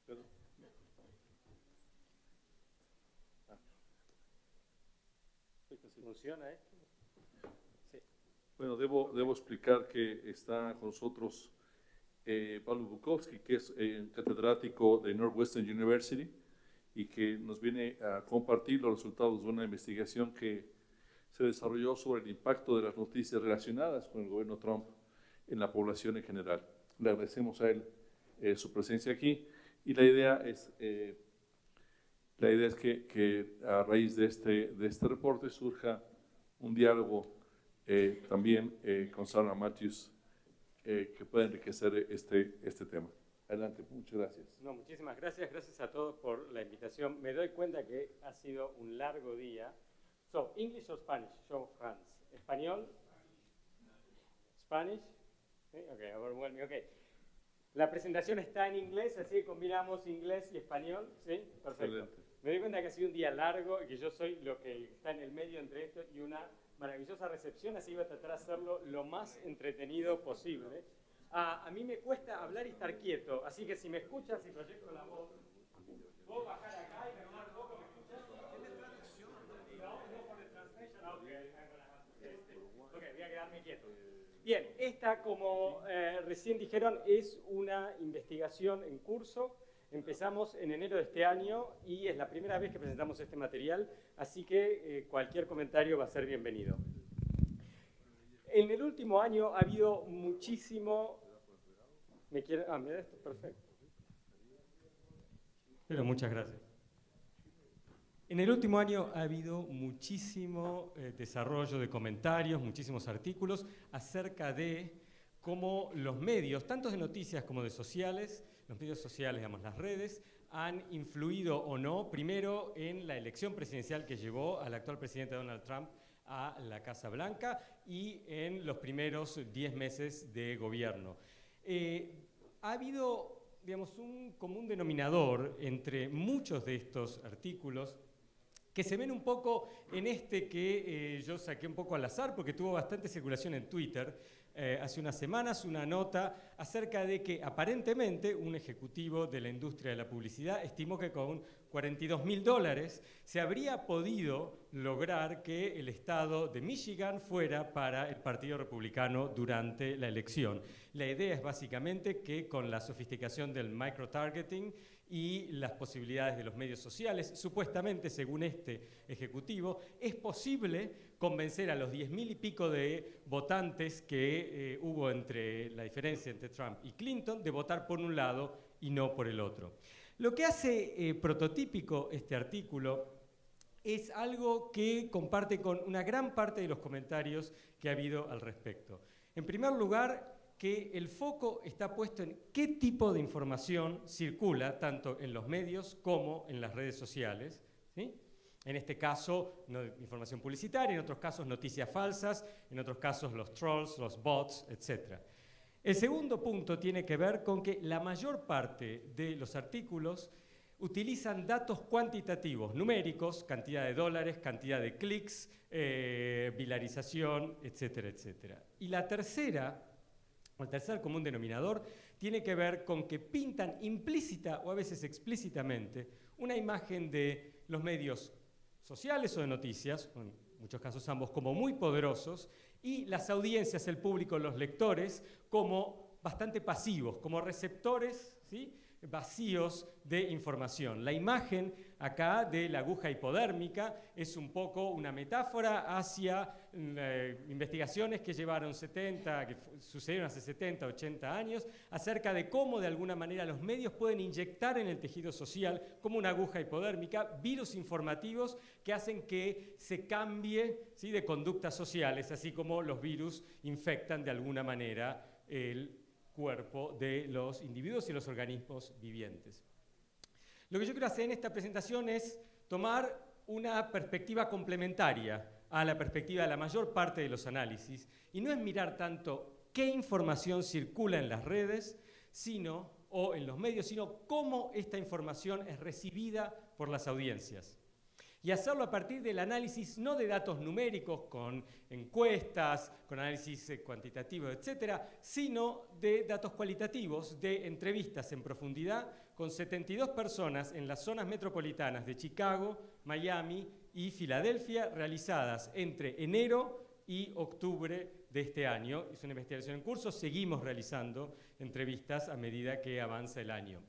Perdón. ¿Funciona esto? Sí. Bueno, debo explicar que está con nosotros Pablo Bukowski, que es catedrático de Northwestern University y que nos viene a compartir los resultados de una investigación que se desarrolló sobre el impacto de las noticias relacionadas con el gobierno Trump en la población en general. Le agradecemos a él su presencia aquí y la idea es que a raíz de este reporte surja un diálogo también con Sarah Matthews que pueda enriquecer este tema. Adelante, muchas gracias. No, muchísimas gracias. Gracias a todos por la invitación. Me doy cuenta que ha sido un largo día. So, English or Spanish? Show of hands. ¿Español? Spanish? Okay, overwhelming. Okay. La presentación está en inglés, así que combinamos inglés y español. ¿Sí? Perfecto. Excelente. Me doy cuenta que ha sido un día largo y que yo soy lo que está en el medio entre esto y una maravillosa recepción, así que voy a tratar de hacerlo lo más entretenido posible. A mí me cuesta hablar y estar quieto, así que si me escuchas, si proyecto la voz, puedo bajar acá y me un poco, ¿me escuchas? ¿Tiene traducción? No, por el translation. Ok, voy a quedarme quieto. Bien, esta, como recién dijeron, es una investigación en curso. Empezamos en enero de este año y es la primera vez que presentamos este material, así que cualquier comentario va a ser bienvenido. En el último año ha habido muchísimo... mira esto, perfecto. Pero muchas gracias. En el último año ha habido muchísimo desarrollo de comentarios, muchísimos artículos acerca de cómo los medios, tanto de noticias como de sociales, los medios sociales, digamos, las redes, han influido o no, primero en la elección presidencial que llevó al actual presidente Donald Trump a la Casa Blanca y en los primeros 10 meses de gobierno. Ha habido, digamos, un común denominador entre muchos de estos artículos que se ven un poco en este que yo saqué un poco al azar porque tuvo bastante circulación en Twitter hace unas semanas, una nota acerca de que aparentemente un ejecutivo de la industria de la publicidad estimó que con $42.000 se habría podido lograr que el estado de Michigan fuera para el Partido Republicano durante la elección. La idea es básicamente que con la sofisticación del microtargeting y las posibilidades de los medios sociales, supuestamente, según este ejecutivo, es posible convencer a los 10.000 y pico de votantes que hubo entre la diferencia entre Trump y Clinton de votar por un lado y no por el otro. Lo que hace prototípico este artículo es algo que comparte con una gran parte de los comentarios que ha habido al respecto. En primer lugar, que el foco está puesto en qué tipo de información circula tanto en los medios como en las redes sociales, ¿sí? En este caso, información publicitaria, en otros casos noticias falsas, en otros casos los trolls, los bots, etc. El segundo punto tiene que ver con que la mayor parte de los artículos utilizan datos cuantitativos, numéricos, cantidad de dólares, cantidad de clics, viralización, etcétera, etcétera. Y el tercer común denominador tiene que ver con que pintan implícita o a veces explícitamente una imagen de los medios sociales o de noticias, en muchos casos ambos, como muy poderosos, y las audiencias, el público, los lectores, como bastante pasivos, como receptores, ¿sí?, vacíos de información. La imagen acá de la aguja hipodérmica es un poco una metáfora hacia investigaciones que sucedieron hace 70, 80 años, acerca de cómo de alguna manera los medios pueden inyectar en el tejido social, como una aguja hipodérmica, virus informativos que hacen que se cambie, ¿sí?, de conductas sociales, así como los virus infectan de alguna manera el cuerpo de los individuos y los organismos vivientes. Lo que yo quiero hacer en esta presentación es tomar una perspectiva complementaria a la perspectiva de la mayor parte de los análisis, y no es mirar tanto qué información circula en las redes o en los medios, sino cómo esta información es recibida por las audiencias. y hacerlo a partir del análisis no de datos numéricos con encuestas, con análisis cuantitativo, etcétera, sino de datos cualitativos, de entrevistas en profundidad con 72 personas en las zonas metropolitanas de Chicago, Miami y Filadelfia, realizadas entre enero y octubre de este año. Es una investigación en curso, seguimos realizando entrevistas a medida que avanza el año.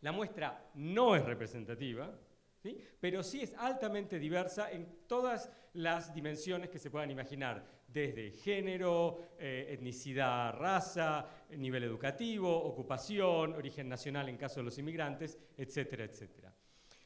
La muestra no es representativa, ¿sí? Pero sí es altamente diversa en todas las dimensiones que se puedan imaginar, desde género, etnicidad, raza, nivel educativo, ocupación, origen nacional en caso de los inmigrantes, etcétera, etcétera.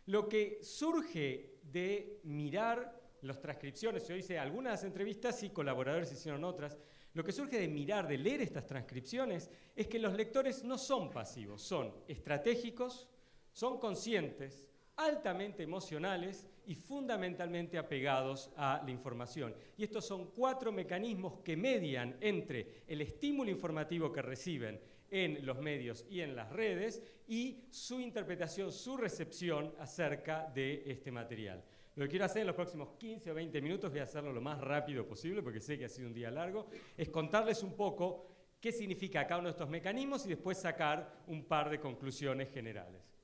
Lo que surge de mirar las transcripciones, yo hice algunas entrevistas y colaboradores hicieron otras, lo que surge de mirar, de leer estas transcripciones, es que los lectores no son pasivos, son estratégicos, son conscientes, altamente emocionales y fundamentalmente apegados a la información. Y estos son 4 mecanismos que median entre el estímulo informativo que reciben en los medios y en las redes y su interpretación, su recepción acerca de este material. Lo que quiero hacer en los próximos 15 o 20 minutos, voy a hacerlo lo más rápido posible porque sé que ha sido un día largo, es contarles un poco qué significa cada uno de estos mecanismos y después sacar un par de conclusiones generales.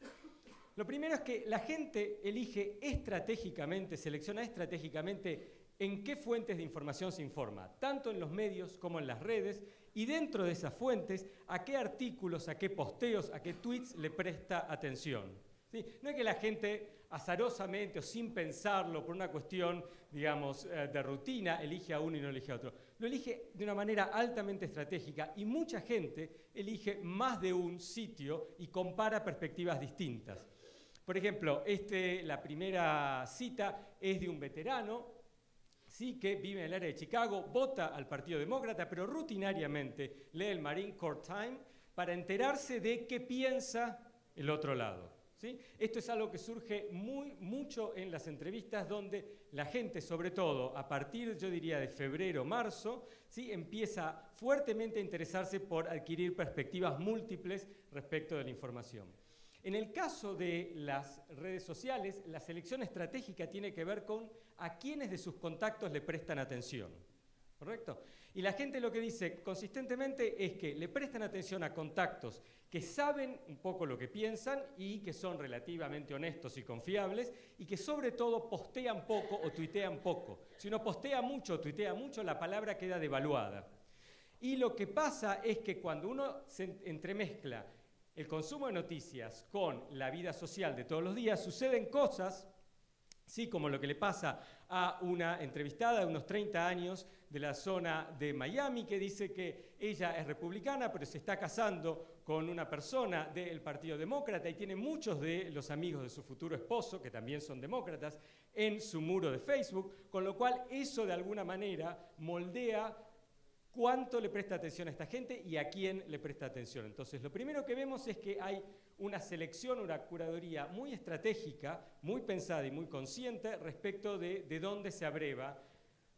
Lo primero es que la gente elige estratégicamente, selecciona estratégicamente en qué fuentes de información se informa, tanto en los medios como en las redes, y dentro de esas fuentes, a qué artículos, a qué posteos, a qué tweets le presta atención. ¿Sí? No es que la gente azarosamente o sin pensarlo, por una cuestión, digamos, de rutina, elige a uno y no elige a otro. Lo elige de una manera altamente estratégica y mucha gente elige más de un sitio y compara perspectivas distintas. Por ejemplo, la primera cita es de un veterano, sí, que vive en el área de Chicago, vota al Partido Demócrata, pero rutinariamente lee el Marine Corps Time para enterarse de qué piensa el otro lado. ¿Sí? Esto es algo que surge mucho en las entrevistas donde la gente, sobre todo a partir, yo diría, de febrero, marzo, ¿sí? Empieza fuertemente a interesarse por adquirir perspectivas múltiples respecto de la información. En el caso de las redes sociales, la selección estratégica tiene que ver con a quiénes de sus contactos le prestan atención, ¿correcto? Y la gente lo que dice consistentemente es que le prestan atención a contactos que saben un poco lo que piensan y que son relativamente honestos y confiables y que sobre todo postean poco o tuitean poco. Si uno postea mucho o tuitea mucho, la palabra queda devaluada. Y lo que pasa es que cuando uno se entremezcla el consumo de noticias con la vida social de todos los días, suceden cosas, sí, como lo que le pasa a una entrevistada de unos 30 años de la zona de Miami, que dice que ella es republicana, pero se está casando con una persona del Partido Demócrata y tiene muchos de los amigos de su futuro esposo, que también son demócratas, en su muro de Facebook, con lo cual eso de alguna manera moldea cuánto le presta atención a esta gente y a quién le presta atención. Entonces, lo primero que vemos es que hay una selección, una curaduría muy estratégica, muy pensada y muy consciente respecto de dónde se abreva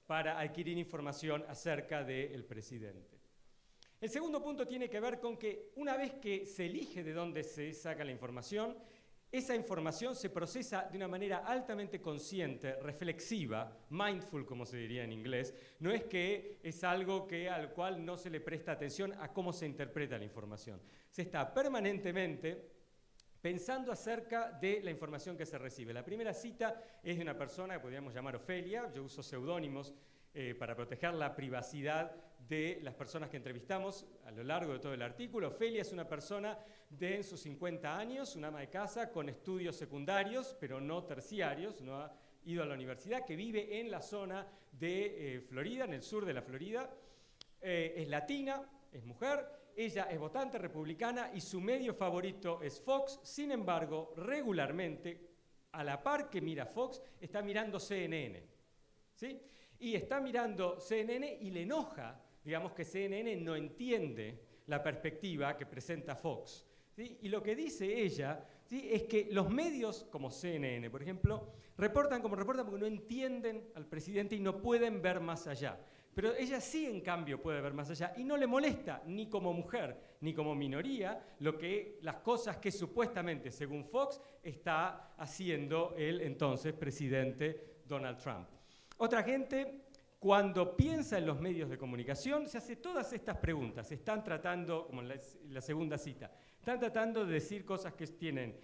para adquirir información acerca del presidente. El segundo punto tiene que ver con que una vez que se elige de dónde se saca la información, esa información se procesa de una manera altamente consciente, reflexiva, mindful, como se diría en inglés. No es que es algo al cual no se le presta atención a cómo se interpreta la información. Se está permanentemente pensando acerca de la información que se recibe. La primera cita es de una persona que podríamos llamar Ofelia. Yo uso seudónimos para proteger la privacidad de las personas que entrevistamos a lo largo de todo el artículo. Ofelia es una persona de en sus 50 años, una ama de casa con estudios secundarios, pero no terciarios, no ha ido a la universidad, que vive en la zona de Florida, en el sur de la Florida. Es latina, es mujer, ella es votante republicana y su medio favorito es Fox. Sin embargo, regularmente, a la par que mira Fox, está mirando CNN, ¿sí? Y está mirando CNN y le enoja, digamos, que CNN no entiende la perspectiva que presenta Fox, ¿sí? Y lo que dice ella, ¿sí?, es que los medios, como CNN, por ejemplo, reportan como reportan porque no entienden al presidente y no pueden ver más allá. Pero ella sí, en cambio, puede ver más allá y no le molesta, ni como mujer, ni como minoría, las cosas que supuestamente, según Fox, está haciendo el entonces presidente Donald Trump. Otra gente, cuando piensa en los medios de comunicación, se hace todas estas preguntas. Están tratando, como en la segunda cita, están tratando de decir cosas que tienen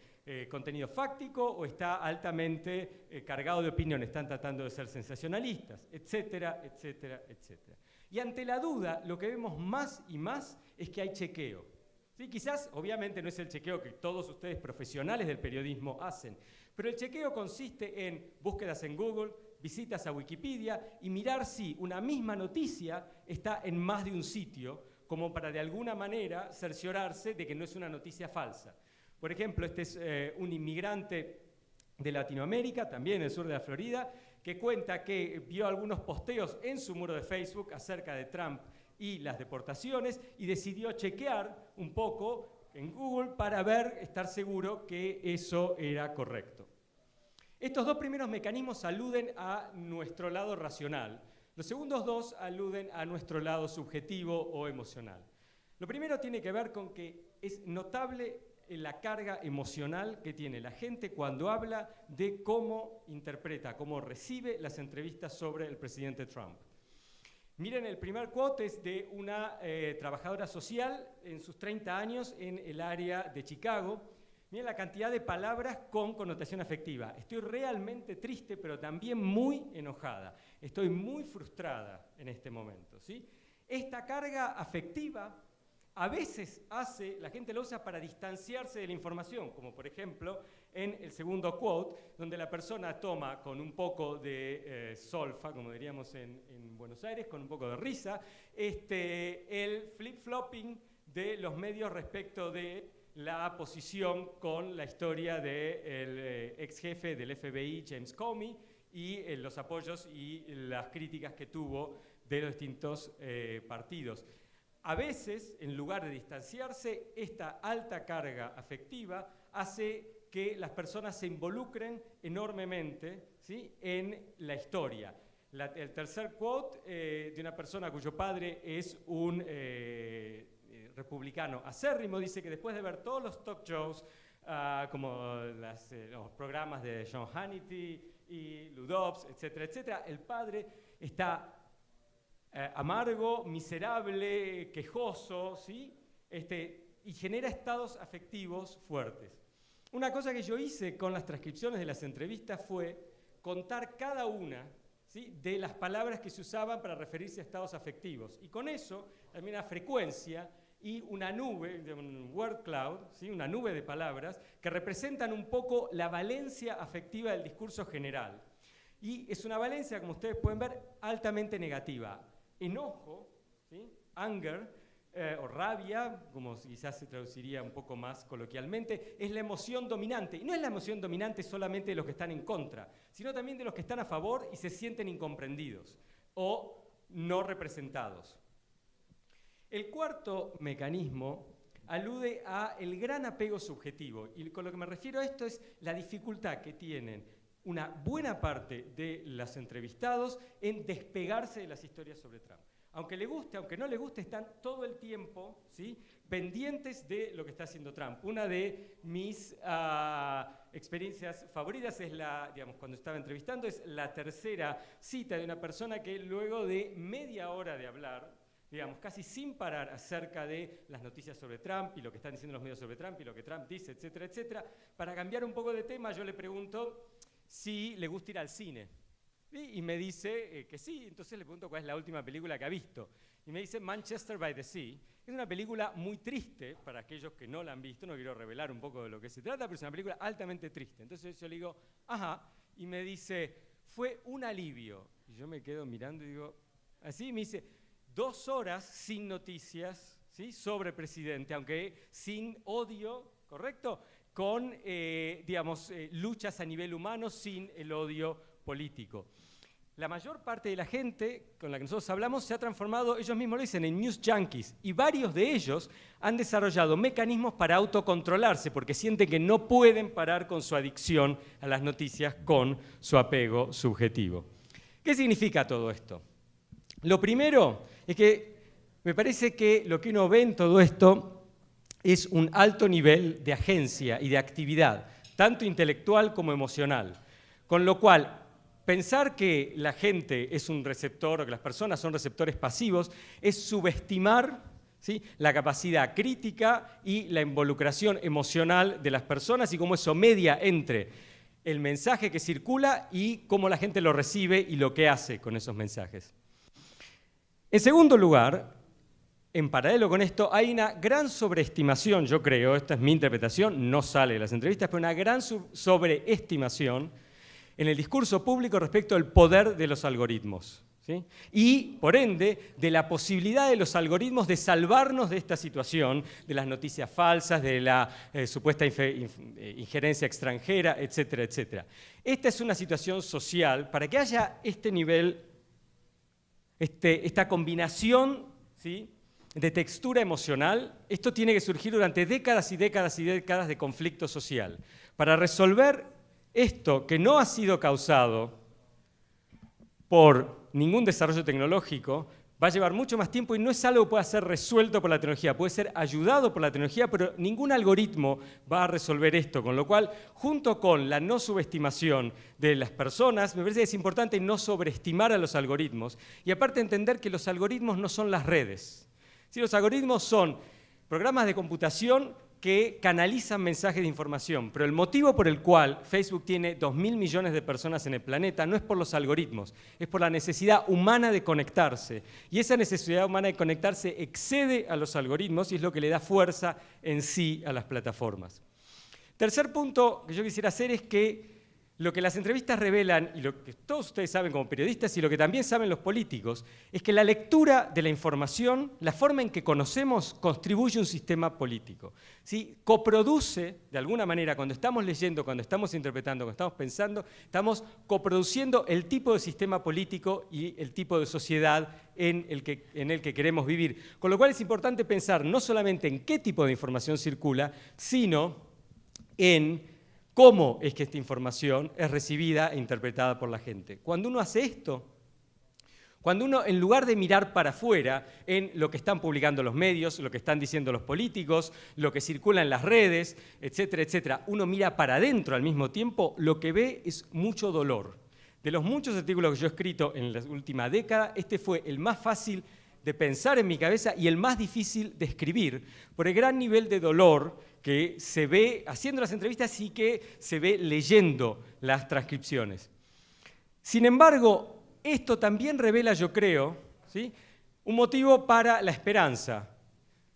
contenido fáctico o está altamente cargado de opinión, están tratando de ser sensacionalistas, etcétera, etcétera, etcétera. Y ante la duda, lo que vemos más y más es que hay chequeo. ¿Sí? Quizás, obviamente, no es el chequeo que todos ustedes profesionales del periodismo hacen, pero el chequeo consiste en búsquedas en Google, visitas a Wikipedia y mirar si una misma noticia está en más de un sitio, como para de alguna manera cerciorarse de que no es una noticia falsa. Por ejemplo, este es un inmigrante de Latinoamérica, también en el sur de la Florida, que cuenta que vio algunos posteos en su muro de Facebook acerca de Trump y las deportaciones y decidió chequear un poco en Google para estar seguro que eso era correcto. Estos dos primeros mecanismos aluden a nuestro lado racional. Los segundos dos aluden a nuestro lado subjetivo o emocional. Lo primero tiene que ver con que es notable la carga emocional que tiene la gente cuando habla de cómo interpreta, cómo recibe las entrevistas sobre el presidente Trump. Miren, el primer quote es de una trabajadora social en sus 30 años en el área de Chicago. Miren la cantidad de palabras con connotación afectiva. Estoy realmente triste, pero también muy enojada. Estoy muy frustrada en este momento, ¿sí? Esta carga afectiva a veces la gente lo usa para distanciarse de la información, como por ejemplo en el segundo quote, donde la persona toma con un poco de solfa, como diríamos en Buenos Aires, con un poco de risa, el flip-flopping de los medios respecto de la posición con la historia del ex jefe del FBI, James Comey, y los apoyos y las críticas que tuvo de los distintos partidos. A veces, en lugar de distanciarse, esta alta carga afectiva hace que las personas se involucren enormemente, ¿sí?, en la historia. El tercer quote de una persona cuyo padre es un republicano acérrimo, dice que después de ver todos los talk shows, como los programas de Sean Hannity y Lou Dobbs, etcétera, etcétera, el padre está amargo, miserable, quejoso, ¿sí? Y genera estados afectivos fuertes. Una cosa que yo hice con las transcripciones de las entrevistas fue contar cada una, ¿sí?, de las palabras que se usaban para referirse a estados afectivos. Y con eso, también una frecuencia y una nube, un word cloud, ¿sí?, una nube de palabras que representan un poco la valencia afectiva del discurso general. Y es una valencia, como ustedes pueden ver, altamente negativa. Enojo, ¿sí?, anger, o rabia, como quizás se traduciría un poco más coloquialmente, es la emoción dominante. Y no es la emoción dominante solamente de los que están en contra, sino también de los que están a favor y se sienten incomprendidos o no representados. El cuarto mecanismo alude a el gran apego subjetivo. Y con lo que me refiero a esto es la dificultad que tienen una buena parte de los entrevistados en despegarse de las historias sobre Trump. Aunque le guste, aunque no le guste, están todo el tiempo, ¿sí?, pendientes de lo que está haciendo Trump. Una de mis experiencias favoritas es cuando estaba entrevistando, es la tercera cita de una persona que luego de media hora de hablar, casi sin parar acerca de las noticias sobre Trump y lo que están diciendo los medios sobre Trump y lo que Trump dice, etcétera, etcétera, para cambiar un poco de tema, yo le pregunto si le gusta ir al cine. Y me dice que sí, entonces le pregunto cuál es la última película que ha visto. Y me dice Manchester by the Sea. Es una película muy triste para aquellos que no la han visto, no quiero revelar un poco de lo que se trata, pero es una película altamente triste. Entonces yo le digo, ajá, y me dice, fue un alivio. Y yo me quedo mirando y digo, así, y me dice, 2 horas sin noticias, ¿sí?, sobre el presidente, aunque sin odio, ¿correcto?, con, luchas a nivel humano sin el odio político. La mayor parte de la gente con la que nosotros hablamos se ha transformado, ellos mismos lo dicen, en news junkies, y varios de ellos han desarrollado mecanismos para autocontrolarse porque sienten que no pueden parar con su adicción a las noticias con su apego subjetivo. ¿Qué significa todo esto? Lo primero es que me parece que lo que uno ve en todo esto es un alto nivel de agencia y de actividad, tanto intelectual como emocional. Con lo cual, pensar que la gente es un receptor o que las personas son receptores pasivos es subestimar, ¿sí?, la capacidad crítica y la involucración emocional de las personas y cómo eso media entre el mensaje que circula y cómo la gente lo recibe y lo que hace con esos mensajes. En segundo lugar, en paralelo con esto, hay una gran sobreestimación, yo creo, esta es mi interpretación, no sale de las entrevistas, pero una gran sobreestimación en el discurso público respecto al poder de los algoritmos, ¿sí? Y, por ende, de la posibilidad de los algoritmos de salvarnos de esta situación, de las noticias falsas, de la supuesta injerencia extranjera, etcétera, etcétera. Esta es una situación social, para que haya este nivel, esta combinación, ¿sí?, de textura emocional, esto tiene que surgir durante décadas y décadas y décadas de conflicto social. Para resolver esto que no ha sido causado por ningún desarrollo tecnológico, va a llevar mucho más tiempo y no es algo que pueda ser resuelto por la tecnología, puede ser ayudado por la tecnología, pero ningún algoritmo va a resolver esto, con lo cual, junto con la no subestimación de las personas, me parece que es importante no sobreestimar a los algoritmos y aparte entender que los algoritmos no son las redes. Sí, los algoritmos son programas de computación que canalizan mensajes de información, pero el motivo por el cual Facebook tiene 2.000 millones de personas en el planeta no es por los algoritmos, es por la necesidad humana de conectarse. Y esa necesidad humana de conectarse excede a los algoritmos y es lo que le da fuerza en sí a las plataformas. Tercer punto que yo quisiera hacer es que lo que las entrevistas revelan, y lo que todos ustedes saben como periodistas y lo que también saben los políticos, es que la lectura de la información, la forma en que conocemos, contribuye a un sistema político, ¿sí? Coproduce, de alguna manera, cuando estamos leyendo, cuando estamos interpretando, cuando estamos pensando, estamos coproduciendo el tipo de sistema político y el tipo de sociedad en el que queremos vivir. Con lo cual es importante pensar no solamente en qué tipo de información circula, sino en cómo es que esta información es recibida e interpretada por la gente. Cuando uno hace esto, cuando uno, en lugar de mirar para afuera en lo que están publicando los medios, lo que están diciendo los políticos, lo que circula en las redes, etcétera, etcétera, uno mira para adentro al mismo tiempo, lo que ve es mucho dolor. De los muchos artículos que yo he escrito en la última década, este fue el más fácil de pensar en mi cabeza y el más difícil de escribir, por el gran nivel de dolor que se ve haciendo las entrevistas y que se ve leyendo las transcripciones. Sin embargo, esto también revela, yo creo, ¿sí?, un motivo para la esperanza,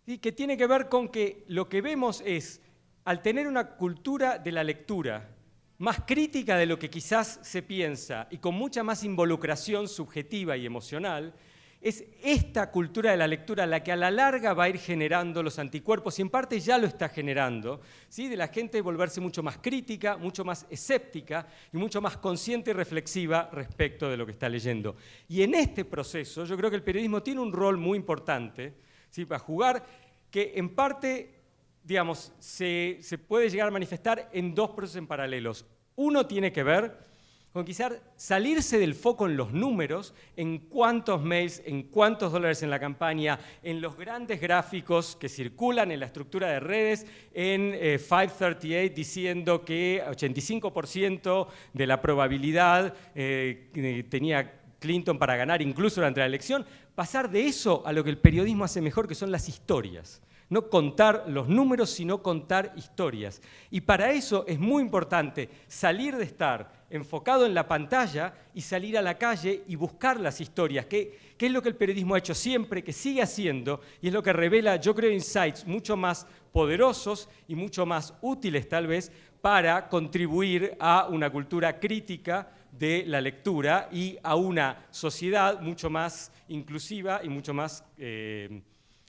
¿sí?, que tiene que ver con que lo que vemos es, al tener una cultura de la lectura más crítica de lo que quizás se piensa y con mucha más involucración subjetiva y emocional, es esta cultura de la lectura la que a la larga va a ir generando los anticuerpos, y en parte ya lo está generando, ¿sí?, de la gente volverse mucho más crítica, mucho más escéptica y mucho más consciente y reflexiva respecto de lo que está leyendo. Y en este proceso yo creo que el periodismo tiene un rol muy importante, ¿sí?, para jugar, que en parte, digamos, se puede llegar a manifestar en dos procesos en paralelos. Uno tiene que ver con quizás salirse del foco en los números, en cuántos mails, en cuántos dólares en la campaña, en los grandes gráficos que circulan en la estructura de redes, en 538 diciendo que 85% de la probabilidad tenía Clinton para ganar incluso durante la elección. Pasar de eso a lo que el periodismo hace mejor, que son las historias. No contar los números, sino contar historias. Y para eso es muy importante salir de estar enfocado en la pantalla y salir a la calle y buscar las historias, que es lo que el periodismo ha hecho siempre, que sigue haciendo, y es lo que revela, yo creo, insights mucho más poderosos y mucho más útiles, tal vez, para contribuir a una cultura crítica de la lectura y a una sociedad mucho más inclusiva y mucho más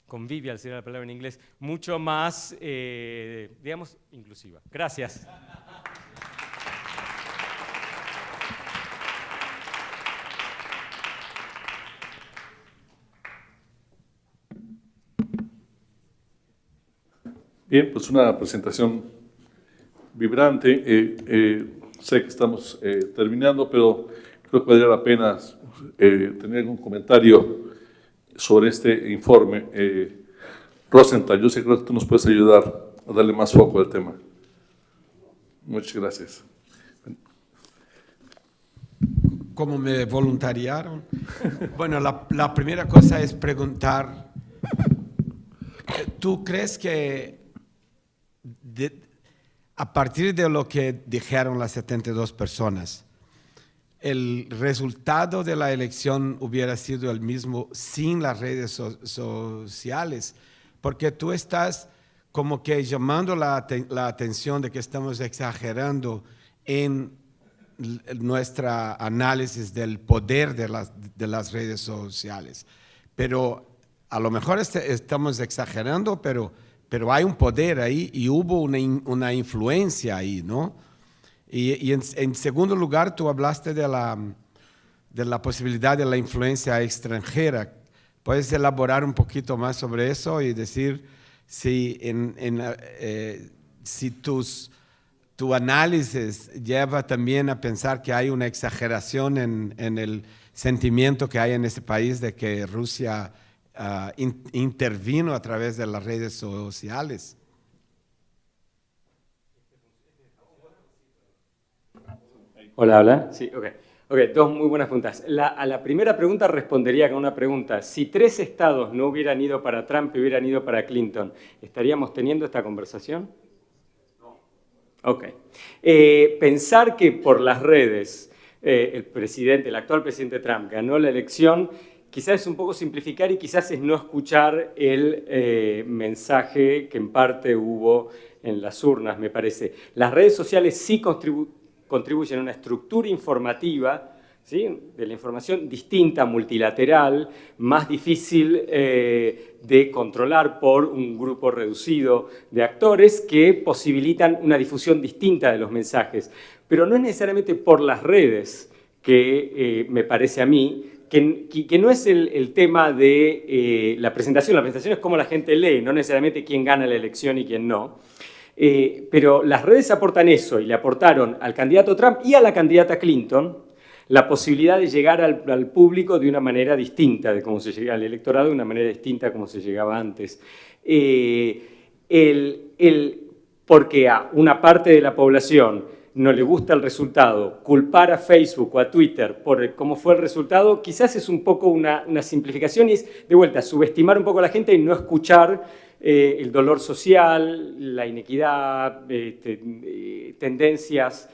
convivial, sería la palabra en inglés, mucho más, digamos, inclusiva. Gracias. Bien, pues una presentación vibrante. Sé que estamos terminando, pero creo que valdría la pena tener algún comentario sobre este informe. Rosenthal, yo sé que tú nos puedes ayudar a darle más foco al tema. Muchas gracias. ¿Cómo me voluntariaron? Bueno, la primera cosa es preguntar, ¿tú crees que a partir de lo que dijeron las 72 personas, el resultado de la elección hubiera sido el mismo sin las redes sociales? Porque tú estás como que llamando la atención de que estamos exagerando en nuestro análisis del poder de las redes sociales. Pero a lo mejor estamos exagerando, pero hay un poder ahí y hubo una influencia ahí, ¿no? Y en segundo lugar, tú hablaste de la posibilidad de la influencia extranjera. ¿Puedes elaborar un poquito más sobre eso y decir si tu análisis lleva también a pensar que hay una exageración en el sentimiento que hay en ese país de que Rusia intervino a través de las redes sociales? Hola, hola. Sí, ok. Dos muy buenas preguntas. A la primera pregunta respondería con una pregunta. Si 3 estados no hubieran ido para Trump y hubieran ido para Clinton, ¿estaríamos teniendo esta conversación? No. Ok. Pensar que por las redes el actual presidente Trump ganó la elección, quizás es un poco simplificar y quizás es no escuchar el mensaje que en parte hubo en las urnas, me parece. Las redes sociales sí contribuyen a una estructura informativa, ¿sí?, de la información distinta, multilateral, más difícil de controlar por un grupo reducido de actores que posibilitan una difusión distinta de los mensajes. Pero no es necesariamente por las redes que me parece a mí que no es el tema de la presentación es cómo la gente lee, no necesariamente quién gana la elección y quién no. Pero las redes aportan eso y le aportaron al candidato Trump y a la candidata Clinton la posibilidad de llegar al público de una manera distinta, de cómo se llega al electorado de una manera distinta a cómo se llegaba antes. Porque a una parte de la población no le gusta el resultado, culpar a Facebook o a Twitter por cómo fue el resultado, quizás es un poco una simplificación y es, de vuelta, subestimar un poco a la gente y no escuchar el dolor social, la inequidad, tendencias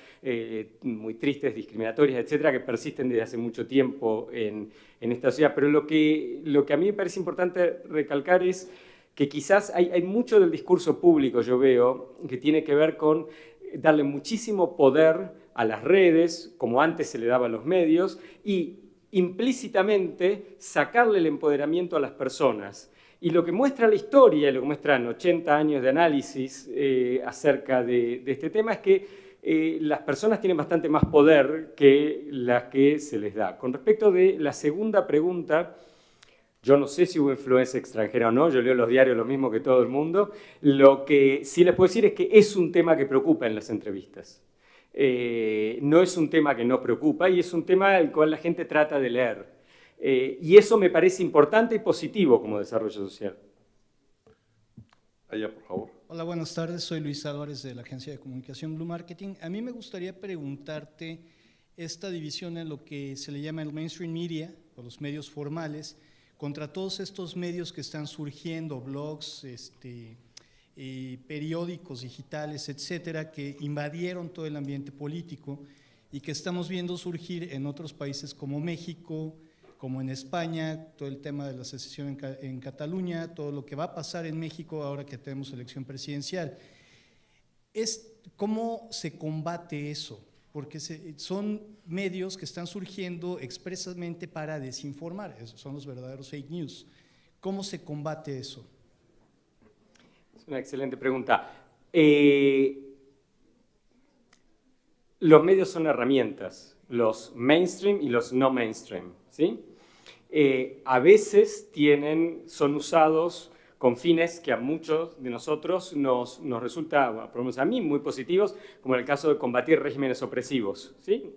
muy tristes, discriminatorias, etcétera, que persisten desde hace mucho tiempo en esta sociedad. Pero lo que a mí me parece importante recalcar es que quizás hay mucho del discurso público, yo veo, que tiene que ver con darle muchísimo poder a las redes, como antes se le daba a los medios, y implícitamente sacarle el empoderamiento a las personas. Y lo que muestra la historia, y lo que muestran 80 años de análisis acerca de este tema, es que las personas tienen bastante más poder que las que se les da. Con respecto de la segunda pregunta, yo no sé si hubo influencia extranjera o no, yo leo los diarios lo mismo que todo el mundo. Lo que sí les puedo decir es que es un tema que preocupa en las entrevistas. No es un tema que no preocupa y es un tema al cual la gente trata de leer. Y eso me parece importante y positivo como desarrollo social. Allá, por favor. Hola, buenas tardes. Soy Luis Álvarez de la agencia de comunicación Blue Marketing. A mí me gustaría preguntarte esta división en lo que se le llama el mainstream media, o los medios formales, contra todos estos medios que están surgiendo, blogs, periódicos digitales, etcétera, que invadieron todo el ambiente político y que estamos viendo surgir en otros países como México, como en España, todo el tema de la secesión en Cataluña, todo lo que va a pasar en México ahora que tenemos elección presidencial. ¿Cómo se combate eso? Porque son medios que están surgiendo expresamente para desinformar, esos son los verdaderos fake news. ¿Cómo se combate eso? Es una excelente pregunta. Los medios son herramientas, los mainstream y los no mainstream, ¿sí? A veces son usados con fines que a muchos de nosotros nos resulta, por lo menos a mí, muy positivos, como en el caso de combatir regímenes opresivos, ¿sí?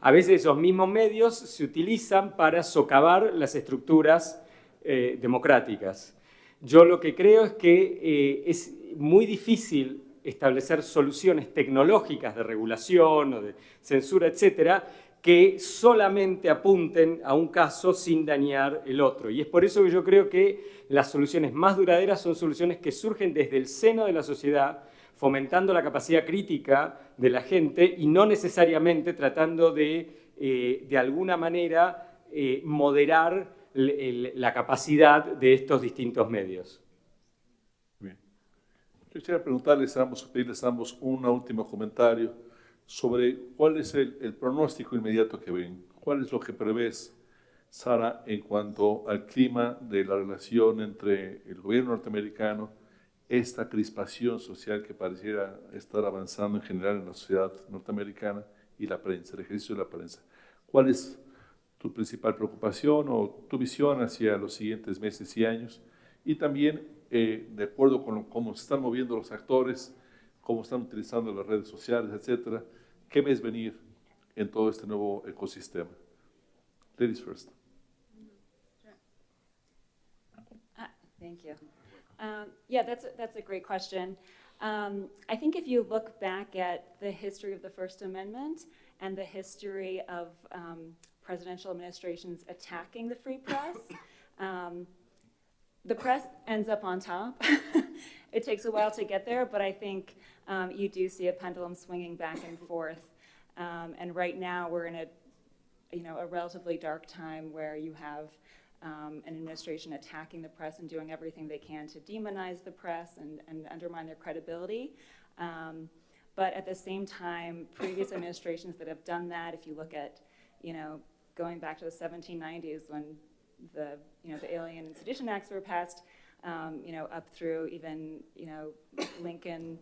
A veces esos mismos medios se utilizan para socavar las estructuras democráticas. Yo lo que creo es que es muy difícil establecer soluciones tecnológicas de regulación o de censura, etcétera, que solamente apunten a un caso sin dañar el otro. Y es por eso que yo creo que las soluciones más duraderas son soluciones que surgen desde el seno de la sociedad, fomentando la capacidad crítica de la gente y no necesariamente tratando de alguna manera, moderar la capacidad de estos distintos medios. Bien. Yo quisiera preguntarles a ambos, pedirles a ambos un último comentario sobre cuál es el pronóstico inmediato que ven. ¿Cuál es lo que prevés, Sara, en cuanto al clima de la relación entre el gobierno norteamericano, esta crispación social que pareciera estar avanzando en general en la sociedad norteamericana y la prensa, el ejercicio de la prensa? ¿Cuál es tu principal preocupación o tu visión hacia los siguientes meses y años? Y también, de acuerdo con cómo se están moviendo los actores, cómo están utilizando las redes sociales, etcétera, ¿qué ves venir en todo este nuevo ecosistema? Ladies first. Thank you. Yeah, that's a great question. I think if you look back at the history of the First Amendment and the history of presidential administrations attacking the free press, the press ends up on top. It takes a while to get there, but I think you do see a pendulum swinging back and forth. And right now we're in a relatively dark time where you have an administration attacking the press and doing everything they can to demonize the press and undermine their credibility. But at the same time, previous administrations that have done that, if you look at, going back to the 1790s when the Alien and Sedition Acts were passed, up through even, Lincoln.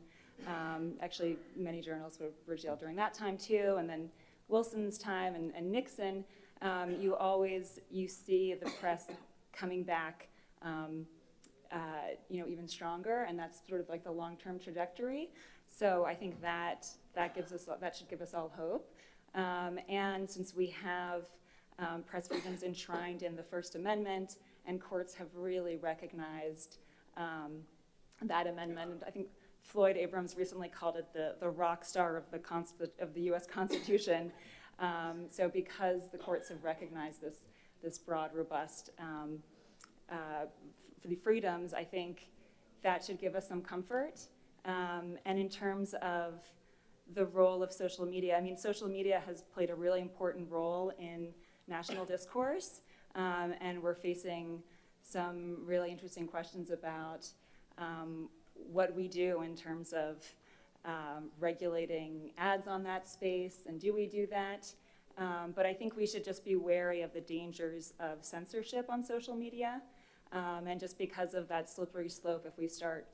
Actually, many journalists were jailed during that time too, and then Wilson's time and Nixon. You see the press coming back, even stronger, and that's sort of like the long-term trajectory. So I think that should give us all hope. And since we have press freedoms enshrined in the First Amendment, and courts have really recognized that amendment, I think Floyd Abrams recently called it the rock star of the U.S. Constitution. So because the courts have recognized this broad, robust for the freedoms, I think that should give us some comfort. And in terms of the role of social media, I mean, social media has played a really important role in national discourse, and we're facing some really interesting questions about what we do in terms of regulating ads on that space, and do we do that? But I think we should just be wary of the dangers of censorship on social media, and just because of that slippery slope, if we start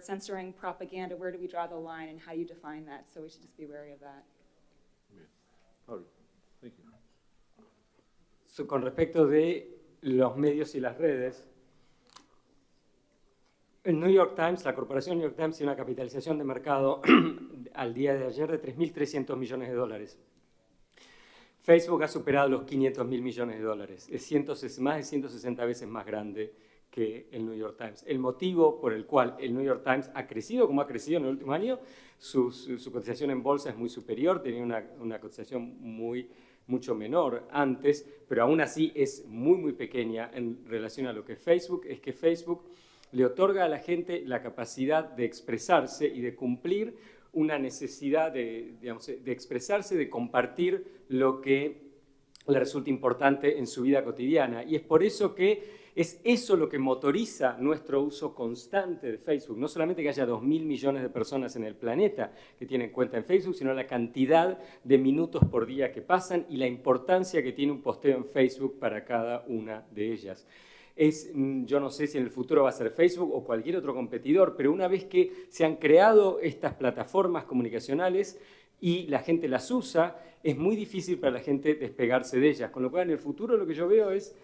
censoring propaganda, where do we draw the line and how do you define that? So we should just be wary of that. Pablo, thank you. So, con respecto de los medios y las redes, el New York Times, la corporación New York Times, tiene una capitalización de mercado al día de ayer de 3.300 millones de dólares. Facebook ha superado los 500.000 millones de dólares. Es más de 160 veces más grande que el New York Times. El motivo por el cual el New York Times ha crecido como ha crecido en el último año, su cotización en bolsa es muy superior, tenía una cotización mucho menor antes, pero aún así es muy pequeña en relación a lo que es Facebook, es que Facebook le otorga a la gente la capacidad de expresarse y de cumplir una necesidad de expresarse, de compartir lo que le resulta importante en su vida cotidiana. Y es por eso que es eso lo que motoriza nuestro uso constante de Facebook. No solamente que haya 2.000 millones de personas en el planeta que tienen cuenta en Facebook, sino la cantidad de minutos por día que pasan y la importancia que tiene un posteo en Facebook para cada una de ellas. Yo no sé si en el futuro va a ser Facebook o cualquier otro competidor, pero una vez que se han creado estas plataformas comunicacionales y la gente las usa, es muy difícil para la gente despegarse de ellas. Con lo cual, en el futuro lo que yo veo es,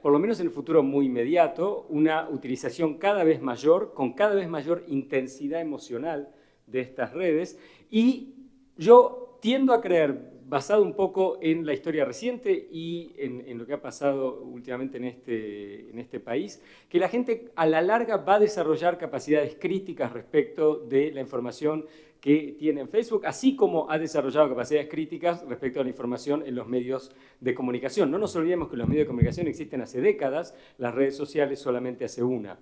por lo menos en el futuro muy inmediato, una utilización cada vez mayor, con cada vez mayor intensidad emocional de estas redes y Yo tiendo a creer, basado un poco en la historia reciente y en lo que ha pasado últimamente en este país, que la gente a la larga va a desarrollar capacidades críticas respecto de la información que tiene en Facebook, así como ha desarrollado capacidades críticas respecto a la información en los medios de comunicación. No nos olvidemos que los medios de comunicación existen hace décadas, las redes sociales solamente hace una.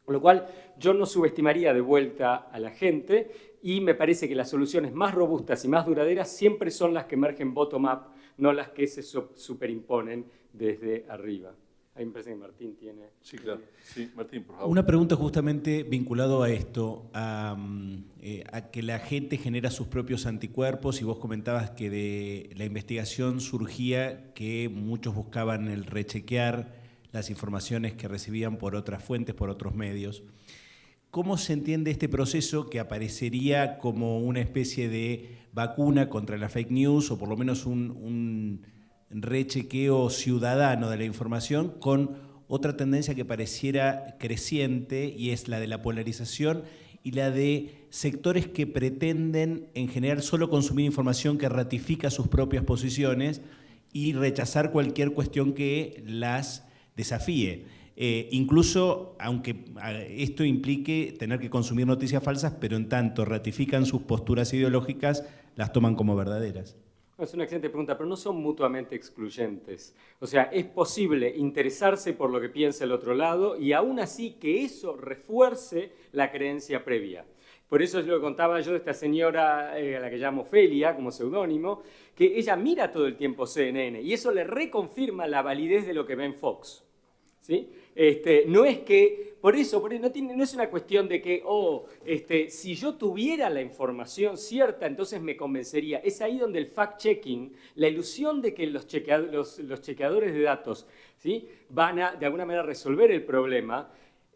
Con lo cual, yo no subestimaría de vuelta a la gente y me parece que las soluciones más robustas y más duraderas siempre son las que emergen bottom-up, no las que se superimponen desde arriba. A mí me parece que Martín tiene... Sí, claro. Sí, Martín, por favor. Una pregunta justamente vinculado a esto, a que la gente genera sus propios anticuerpos, y vos comentabas que de la investigación surgía que muchos buscaban el rechequear las informaciones que recibían por otras fuentes, por otros medios. ¿Cómo se entiende este proceso que aparecería como una especie de vacuna contra la fake news, o por lo menos un rechequeo ciudadano de la información, con otra tendencia que pareciera creciente, y es la de la polarización y la de sectores que pretenden en general solo consumir información que ratifica sus propias posiciones y rechazar cualquier cuestión que las desafíe? Incluso, aunque esto implique tener que consumir noticias falsas, pero en tanto ratifican sus posturas ideológicas, las toman como verdaderas. Es una excelente pregunta, pero no son mutuamente excluyentes. O sea, es posible interesarse por lo que piensa el otro lado y aún así que eso refuerce la creencia previa. Por eso es lo que contaba yo de esta señora, a la que llamo Ofelia, como seudónimo, que ella mira todo el tiempo CNN y eso le reconfirma la validez de lo que ve en Fox. ¿Sí? No es que, por eso no es una cuestión de que, si yo tuviera la información cierta, entonces me convencería. Es ahí donde el fact-checking, la ilusión de que los chequeadores de datos, ¿sí?, van a, de alguna manera, resolver el problema,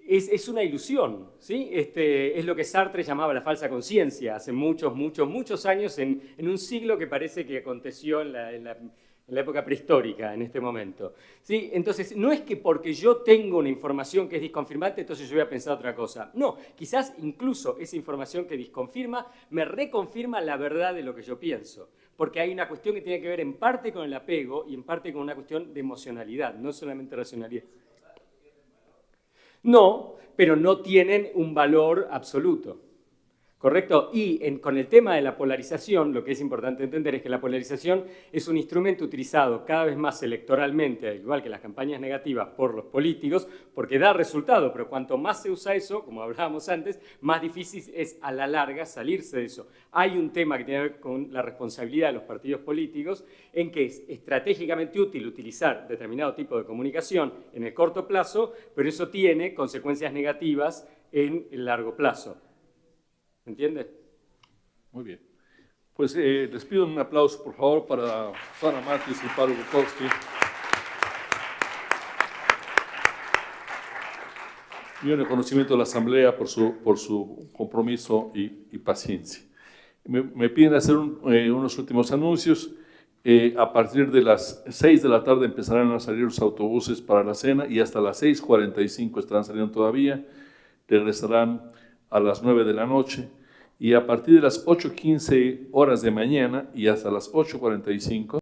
es una ilusión. ¿Sí? Es lo que Sartre llamaba la falsa conciencia hace muchos años, en un siglo que parece que aconteció en la época prehistórica, en este momento. ¿Sí? Entonces, no es que porque yo tengo una información que es disconfirmante, entonces yo voy a pensar otra cosa. No, quizás incluso esa información que disconfirma me reconfirma la verdad de lo que yo pienso. Porque hay una cuestión que tiene que ver en parte con el apego y en parte con una cuestión de emocionalidad, no solamente racionalidad. No, pero no tienen un valor absoluto. ¿Correcto? Y con el tema de la polarización, lo que es importante entender es que la polarización es un instrumento utilizado cada vez más electoralmente, al igual que las campañas negativas, por los políticos, porque da resultado, pero cuanto más se usa eso, como hablábamos antes, más difícil es a la larga salirse de eso. Hay un tema que tiene que ver con la responsabilidad de los partidos políticos, en que es estratégicamente útil utilizar determinado tipo de comunicación en el corto plazo, pero eso tiene consecuencias negativas en el largo plazo. ¿Entiendes? Muy bien. Pues les pido un aplauso, por favor, para Susana Márquez y Pablo Bukowski. Y un reconocimiento a la Asamblea por su compromiso y paciencia. Me piden hacer unos últimos anuncios. A partir de las 6 de la tarde empezarán a salir los autobuses para la cena y hasta las 6:45 estarán saliendo todavía. Regresarán a las 9 de la noche. Y a partir de las 8:15 horas de mañana y hasta las 8:45